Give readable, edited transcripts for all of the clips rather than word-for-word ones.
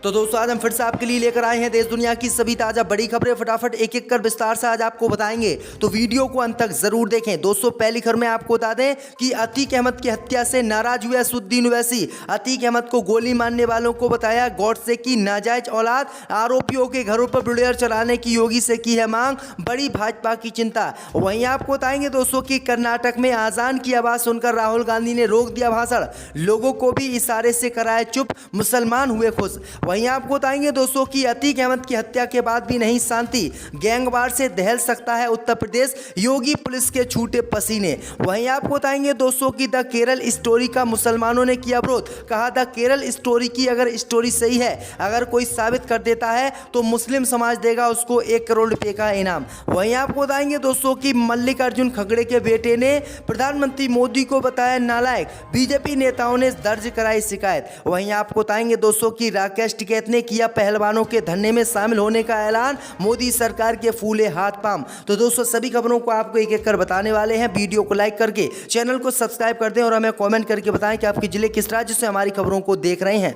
तो दोस्तों आज हम फिर से आपके लिए लेकर आए हैं देश दुनिया की सभी ताजा बड़ी खबरें। फटाफट एक एक कर विस्तार से आज आपको बताएंगे, तो वीडियो को अंत तक जरूर देखें। दोस्तों पहली खबर में आपको बता दें कि अतीक अहमद की हत्या से नाराज हुए असदुद्दीन ओवैसी। अतीक अहमद को गोली मारने वालों को बताया गॉडसे की नाजायज औलाद। आरोपियों के घरों पर बुलडोजर चलाने की योगी से की है मांग, बड़ी भाजपा की चिंता। वहीं आपको बताएंगे दोस्तों कि कर्नाटक में आजान की आवाज सुनकर राहुल गांधी ने रोक दिया भाषण, लोगों को भी इशारे से कराया चुप, मुसलमान हुए खुश। वहीं आपको बताएंगे दोस्तों कि अतीक अहमद की हत्या के बाद भी नहीं शांति, गैंगवार से दहल सकता है उत्तर प्रदेश, योगी पुलिस के छूटे पसीने। वहीं आपको बताएंगे दोस्तों कि द केरल स्टोरी का मुसलमानों ने किया विरोध, कहा द केरल स्टोरी की अगर स्टोरी सही है, अगर कोई साबित कर देता है तो मुस्लिम समाज देगा उसको 1 करोड़ रुपए का इनाम। वहीं आपको बताएंगे दोस्तों कि मल्लिकार्जुन खड़गे के बेटे ने प्रधानमंत्री मोदी को बताया नालायक, बीजेपी नेताओं ने दर्ज कराई शिकायत। वहीं आपको बताएंगे दोस्तों कि राकेश टिकैत ने किया पहलवानों के धरने में शामिल होने का ऐलान, मोदी सरकार के फूले हाथ पांव। तो दोस्तों सभी खबरों को आपको एक एक कर बताने वाले हैं। वीडियो को लाइक करके चैनल को सब्सक्राइब कर दें और हमें कमेंट करके बताएं कि आपके जिले किस राज्य से हमारी खबरों को देख रहे हैं।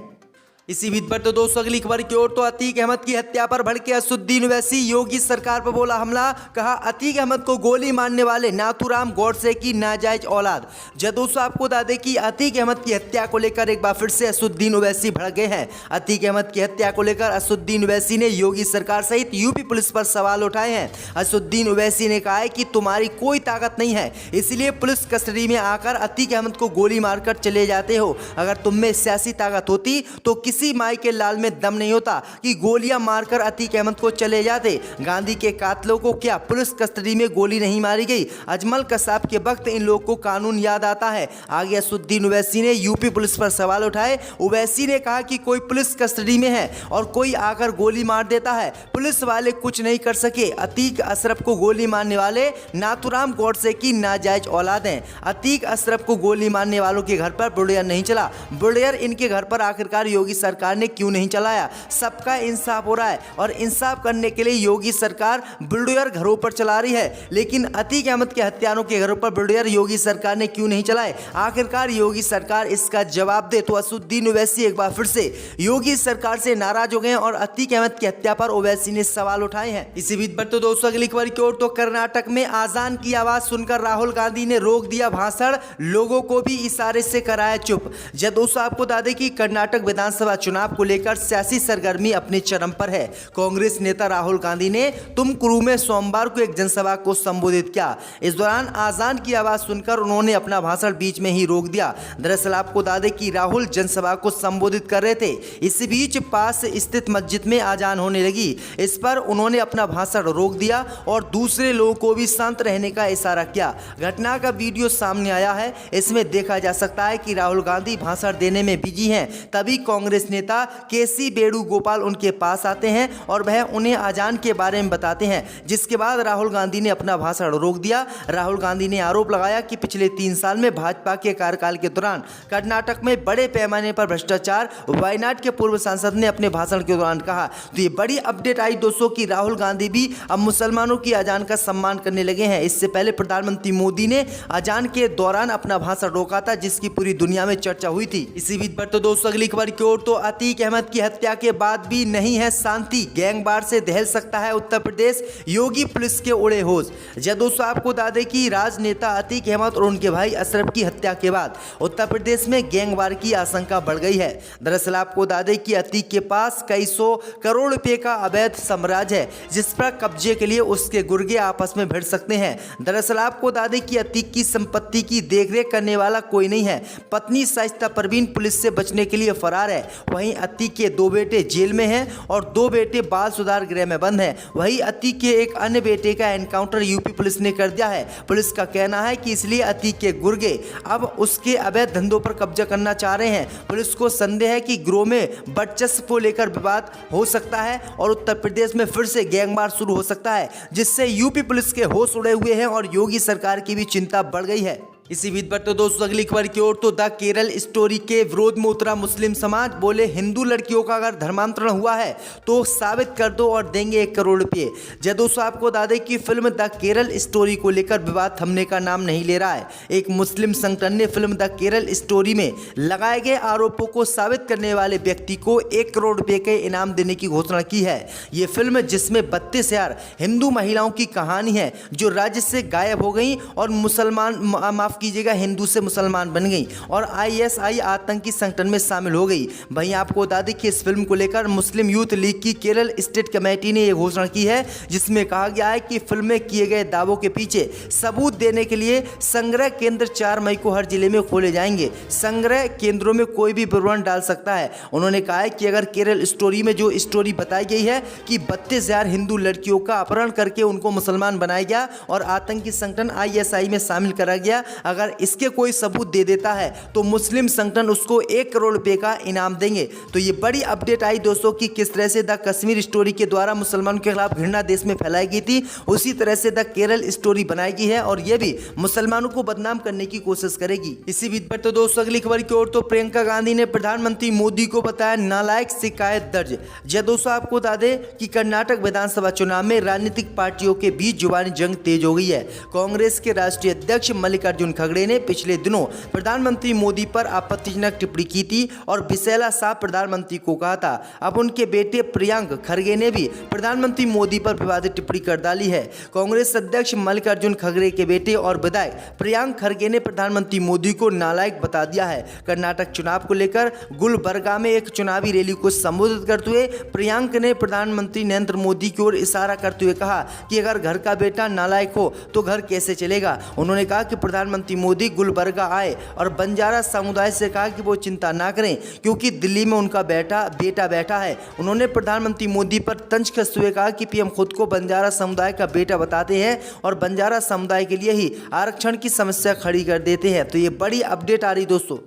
इसी बीच पर तो दोस्तों अगली खबर की ओर, तो अतीक अहमद की हत्या पर भड़के असदुद्दीन ओवैसी, योगी सरकार पर बोला हमला, कहा अतीक अहमद को गोली मारने वाले नाथूराम गॉडसे की नाजायज औलाद। जब दोस्तों आपको बता दें कि अतीक अहमद की हत्या को लेकर एक बार फिर से असदुद्दीन ओवैसी भड़क गए हैं। अतीक अहमद की हत्या को लेकर असदुद्दीन ओवैसी ने योगी सरकार सहित यूपी पुलिस पर सवाल उठाए हैं। असदुद्दीन ओवैसी ने कहा है कि तुम्हारी कोई ताकत नहीं है, इसलिए पुलिस कस्टडी में आकर अतीक अहमद को गोली मारकर चले जाते हो। अगर तुम में सियासी ताकत होती तो किसी माई के लाल में दम नहीं होता कि गोलियां मारकर अतीक अहमद को चले जाते। गांधी के कातलों को क्या पुलिस कस्टडी में गोली नहीं मारी गई? अजमल कसाब के वक्त इन लोगों को कानून याद आता है। आगे असदुद्दीन ओवैसी ने यूपी पुलिस पर सवाल उठाए। ओवैसी ने कहा कि कोई पुलिस कस्टडी में है और कोई आकर गोली मार देता है, पुलिस वाले कुछ नहीं कर सके। अतीक अशरफ को गोली मारने वाले नाथूराम गॉडसे की नाजायज औलाद हैं। अतीक अशरफ को गोली मारने वालों के घर पर बुलडोजर नहीं चला, बुलडोजर इनके घर पर आखिरकार योगी सरकार ने क्यों नहीं चलाया? सबका इंसाफ हो रहा है और इंसाफ करने के लिए योगी सरकार बुलडोजर घरों पर चला रही है, लेकिन अतीक अहमद के हत्यारों के घरों पर बुलडोजर योगी सरकार ने क्यों नहीं चलाए? आखिरकार योगी सरकार इसका जवाब दे। तो असदुद्दीन ओवैसी एक बार फिर से योगी सरकार से नाराज हो गए और अतीक अहमद की हत्या पर ओवैसी ने सवाल उठाए हैं। इसी बीच पर तो दोस्तों अगली खबर की ओर, तो कर्नाटक में आजान की आवाज सुनकर राहुल गांधी ने रोक दिया भाषण, लोगों को भी इशारे से कराया चुप। जब दोस्तों आपको बता दें कि कर्नाटक विधानसभा चुनाव को लेकर सियासी सरगर्मी अपने चरम पर है। कांग्रेस नेता राहुल गांधी ने तुमकुरू में सोमवार को एक जनसभा को संबोधित किया। इस दौरान आजान की आवाज सुनकर उन्होंने अपना भाषण बीच में ही रोक दिया। दरअसल आपको बता दें कि राहुल जनसभा को संबोधित कर रहे थे, इसी बीच पास स्थित मस्जिद में आजान होने लगी। इस पर उन्होंने अपना भाषण रोक दिया और दूसरे लोगों को भी शांत रहने का इशारा किया। घटना का वीडियो सामने आया है, इसमें देखा जा सकता है कि राहुल गांधी भाषण देने में बिजी हैं, तभी कांग्रेस नेता केसी वेणुगोपाल उनके पास आते हैं और वह उन्हें आजान के बारे में बताते हैं, जिसके बाद राहुल गांधी ने अपना भाषण रोक दिया। राहुल गांधी ने आरोप लगाया कि पिछले 3 साल में भाजपा के कार्यकाल के दौरान कर्नाटक में बड़े पैमाने पर भ्रष्टाचार, वायनाड के पूर्व सांसद ने अपने भाषण के दौरान कहा। तो ये बड़ी अपडेट आई दोस्तों कि राहुल गांधी भी अब मुसलमानों की अजान का सम्मान करने लगे हैं। इससे पहले प्रधानमंत्री मोदी ने अजान के दौरान अपना भाषण रोका था, जिसकी पूरी दुनिया में चर्चा हुई थी। इसी बीच पर तो दोस्तों अगली खबर की ओर, तो अतीक अहमद की हत्या के बाद भी नहीं है शांति, गैंगवार से दहल सकता है उत्तर प्रदेश, योगी पुलिस के उड़े होश। जब दोस्तों आपको बता दें कि राजनेता अतीक अहमद और उनके भाई अशरफ की हत्या के बाद उत्तर प्रदेश में गैंगवार की आशंका बढ़ गई है। दरअसल आपको बता दें कि अतीक के पास कई 100 करोड़ रुपए का अवैध साम्राज्य है, जिस पर कब्जे के लिए उसके गुर्गे आपस में भिड़ सकते हैं। दरअसल आपको बता दें कि अतीक की संपत्ति की देखरेख करने वाला कोई नहीं है। पत्नी शाइस्ता परवीन पुलिस से बचने के लिए फरार है। वहीं अतीक के 2 बेटे जेल में हैं और 2 बेटे बाल सुधार गृह में बंद हैं। वहीं अतीक के एक अन्य बेटे का एनकाउंटर यूपी पुलिस ने कर दिया है। पुलिस का कहना है कि इसलिए अतीक के गुर्गे अब उसके अवैध धंधों पर कब्जा करना चाह रहे हैं। पुलिस को संदेह है कि गिरोह में वर्चस्व को लेकर विवाद हो सकता है और उत्तर प्रदेश में फिर से गैंगवार शुरू हो सकता है, जिससे यूपी पुलिस के होश उड़े हुए हैं और योगी सरकार की भी चिंता बढ़ गई है। इसी बीच बढ़ते दोस्तों अगली खबर की ओर तो द केरल स्टोरी के विरोध में उतरा मुस्लिम समाज। बोले हिंदू लड़कियों का अगर धर्मांतरण हुआ है तो साबित कर दो और देंगे 1 करोड़ रुपये। जय दोस्तों आपको बता दें कि फिल्म द केरल स्टोरी को लेकर विवाद थमने का नाम नहीं ले रहा है। एक मुस्लिम संगठन ने फिल्म द केरल स्टोरी में लगाए गए आरोपों को साबित करने वाले व्यक्ति को 1 करोड़ रुपये के इनाम देने की घोषणा की है। ये फिल्म जिसमें 32,000 हिंदू महिलाओं की कहानी है जो राज्य से गायब हो गई और माफ कीजिएगा हिंदू से मुसलमान बन गई और ISI आतंकी संगठन में शामिल हो गई। वहीं आपको बता दें कि इस फिल्म को लेकर मुस्लिम यूथ लीग की केरल स्टेट कमेटी ने यह घोषणा की है जिसमें कहा गया है कि फिल्म में किए गए दावों के पीछे सबूत देने के लिए संग्रह केंद्र 4 मई को हर जिले में खोले जाएंगे। संग्रह केंद्रों में कोई भी विवरण डाल सकता है। उन्होंने कहा है कि अगर केरल स्टोरी में जो स्टोरी बताई गई है कि 32,000 हिंदू लड़कियों का अपहरण करके उनको मुसलमान बनाया गया और आतंकी संगठन ISI में शामिल करा गया, अगर इसके कोई सबूत दे देता है तो मुस्लिम संगठन उसको 1 करोड़ रुपए का इनाम देंगे। तो ये बड़ी अपडेट आई दोस्तों कि किस तरह से द कश्मीर स्टोरी के द्वारा मुसलमानों के खिलाफ घृणा देश में फैलाई गई थी, उसी तरह से द केरल स्टोरी बनाई गई है और यह भी मुसलमानों को बदनाम करने की कोशिश करेगी। इसी बीच पर तो दोस्तों अगली खबर की ओर तो प्रियंका गांधी ने प्रधानमंत्री मोदी को बताया नालायक, शिकायत दर्ज। जय दोस्तों आपको बता दें कि कर्नाटक विधानसभा चुनाव में राजनीतिक पार्टियों के बीच जुबानी जंग तेज हो गई है। कांग्रेस के राष्ट्रीय अध्यक्ष मल्लिकार्जुन खड़गे ने पिछले दिनों प्रधानमंत्री मोदी पर आपत्तिजनक टिप्पणी की थी और बिसेला साहब प्रधानमंत्री को कहा था। अब उनके बेटे प्रियंक खड़गे ने भी प्रधानमंत्री मोदी पर विवादित टिप्पणी कर डाली है। कांग्रेस अध्यक्ष मल्लिकार्जुन खड़गे के बेटे और विधायक प्रियंक खड़गे ने प्रधानमंत्री मोदी को नालायक बता दिया है। कर्नाटक चुनाव को लेकर गुलबर्गा में एक चुनावी रैली को संबोधित करते हुए प्रियंक ने प्रधानमंत्री नरेंद्र मोदी की ओर इशारा करते हुए कहा कि अगर घर का बेटा नालायक हो तो घर कैसे चलेगा। उन्होंने कहा कि प्रधानमंत्री मोदी गुलबर्गा आए और बंजारा समुदाय से कहा कि वो चिंता ना करें क्योंकि दिल्ली में उनका बेटा बैठा है। उन्होंने प्रधानमंत्री मोदी पर तंज कसते हुए कहा कि PM खुद को बंजारा समुदाय का बेटा बताते हैं और बंजारा समुदाय के लिए ही आरक्षण की समस्या खड़ी कर देते हैं। तो ये बड़ी अपडेट आ रही दोस्तों।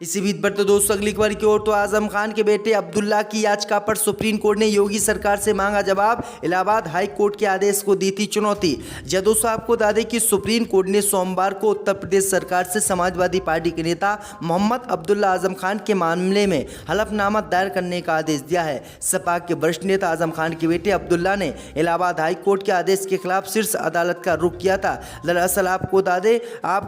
इसी बीच पर तो दोस्तों अगली खबर की ओर तो आजम खान के बेटे अब्दुल्ला की याचिका पर सुप्रीम कोर्ट ने योगी सरकार से मांगा जवाब। इलाहाबाद हाई कोर्ट के आदेश को दी थी चुनौती। जय दोस्तों आपको बता दें कि सुप्रीम कोर्ट ने सोमवार को उत्तर प्रदेश सरकार से समाजवादी पार्टी के नेता मोहम्मद अब्दुल्ला आजम खान के मामले में हलफनामा दायर करने का आदेश दिया है। सपा के वरिष्ठ नेता आजम खान के बेटे अब्दुल्ला ने इलाहाबाद हाई कोर्ट के आदेश के खिलाफ शीर्ष अदालत का रुख किया था। दरअसल आपको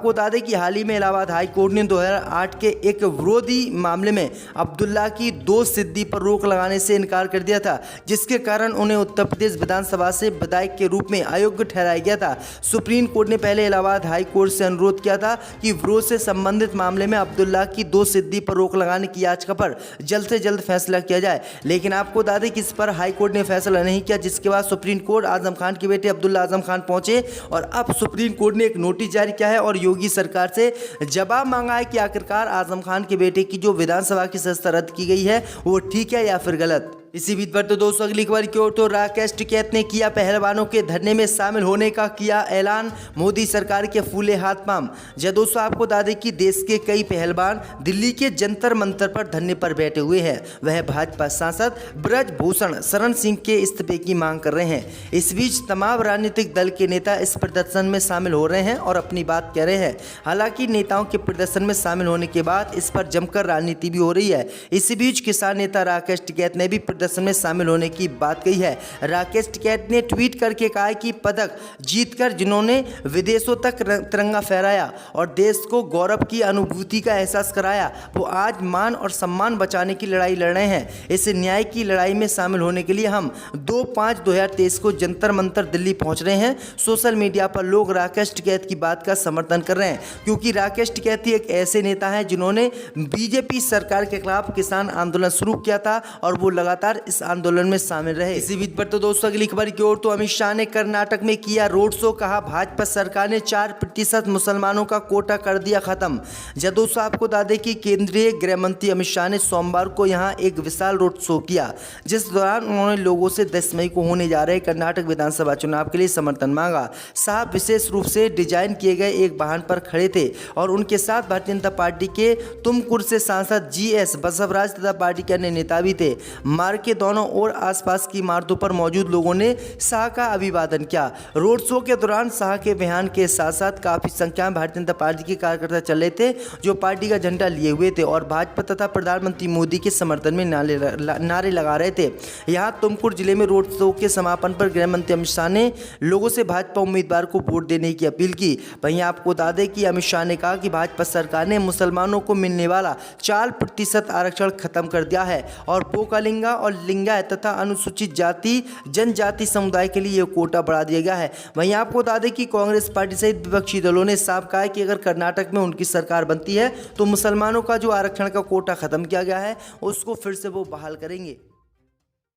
बता दें कि हाल ही में इलाहाबाद हाई कोर्ट ने 2008 के एक विरोधी मामले में अब्दुल्ला की 2 सिद्धि पर रोक लगाने से इनकार कर दिया था, जिसके कारण उन्हें उत्तर प्रदेश विधानसभा से विधायक के रूप में अयोग्य ठहराया गया था। सुप्रीम कोर्ट ने पहले इलाहाबाद हाई कोर्ट से अनुरोध किया था कि विरोध से संबंधित मामले में अब्दुल्ला की 2 सिद्धि पर रोक लगाने की याचिका पर जल्द से जल्द फैसला किया जाए, लेकिन आपको बता दें कि इस पर हाई कोर्ट ने फैसला नहीं किया, जिसके बाद सुप्रीम कोर्ट आजम खान के बेटे अब्दुल्ला आजम खान पहुंचे और अब सुप्रीम कोर्ट ने एक नोटिस जारी किया है और योगी सरकार से जवाब मांगा है कि आखिरकार आजम खान के बेटे की जो विधानसभा की सदस्यता रद्द की गई है वो ठीक है या फिर गलत। इसी बीच पर तो दोस्तों अगली खबर की ओर तो राकेश टिकैत ने किया पहलवानों के धरने में शामिल होने का किया ऐलान। मोदी सरकार के फूले हाथ पांव। जय दोस्तों आपको बता दें कि देश के कई पहलवान दिल्ली के जंतर मंतर पर धरने पर बैठे हुए हैं। वह भाजपा सांसद ब्रजभूषण शरण सिंह के इस्तीफे की मांग कर रहे हैं। इस बीच तमाम राजनीतिक दल के नेता इस प्रदर्शन में शामिल हो रहे हैं और अपनी बात कह रहे हैं। हालांकि नेताओं के प्रदर्शन में शामिल होने के बाद इस पर जमकर राजनीति भी हो रही है। इसी बीच किसान नेता राकेश टिकैत ने भी प्रदर्शन में शामिल होने की बात कही है। राकेश टिकैत ने ट्वीट करके कहा कि पदक जीतकर जिन्होंने विदेशों तक तिरंगा फहराया और देश को गौरव की अनुभूति का एहसास कराया, वो आज मान और सम्मान बचाने की लड़ाई लड़ रहे हैं। इस न्याय की लड़ाई में शामिल होने के लिए हम 2/5/2023 को जंतर मंतर दिल्ली पहुंच रहे हैं। सोशल मीडिया पर लोग राकेश टिकैत की बात का समर्थन कर रहे हैं क्योंकि राकेश टिकैत एक ऐसे नेता हैं जिन्होंने बीजेपी सरकार के खिलाफ किसान आंदोलन शुरू किया था और वो लगातार इस आंदोलन में शामिल रहे। इसी बीच पर तो दोस्तों अगली खबर की ओर तो अमित शाह ने कर्नाटक में किया रोड शो। कहा भाजपा सरकार ने 4% मुसलमानों का कोटा कर दिया खत्म। जब दोस्तों आपको बता दें कि केंद्रीय गृह मंत्री अमित शाह ने सोमवार को यहां एक विशाल रोड शो किया, जिस दौरान उन्होंने लोगों से 10 मई को होने जा रहे कर्नाटक विधानसभा चुनाव के लिए समर्थन मांगा। शाह विशेष रूप से डिजाइन किए गए एक वाहन पर खड़े थे और उनके साथ भारतीय जनता पार्टी के तुमकुर से सांसद GS बसवराज तथा पार्टी के अन्य नेता भी थे। मार्ग द्वार के दोनों ओर आसपास की इमारतों पर मौजूद लोगों ने शाह का अभिवादन किया। रोड शो के दौरान शाह के बयान के साथ साथ काफ़ी संख्या में भारतीय जनता पार्टी के कार्यकर्ता चल रहे थे, जो पार्टी का झंडा लिए हुए थे और भाजपा तथा प्रधानमंत्री मोदी के समर्थन में नारे लगा रहे थे। यहाँ तुमकुर जिले में रोड शो के समापन पर गृह मंत्री अमित शाह ने लोगों से भाजपा उम्मीदवार को वोट देने की अपील की। वहीं आपको बता दें कि अमित शाह ने कहा कि भाजपा सरकार ने मुसलमानों को मिलने वाला 4% आरक्षण खत्म कर दिया है और बोकालिंगा और लिंगायत तथा अनुसूचित जाति जनजाति समुदाय के लिए कोटा बढ़ा दिया गया है। वहीं आपको बता दें कि कांग्रेस पार्टी सहित विपक्षी दलों ने साफ कहा है कि अगर कर्नाटक में उनकी सरकार बनती है तो मुसलमानों का जो आरक्षण का कोटा खत्म किया गया है उसको फिर से वो बहाल करेंगे।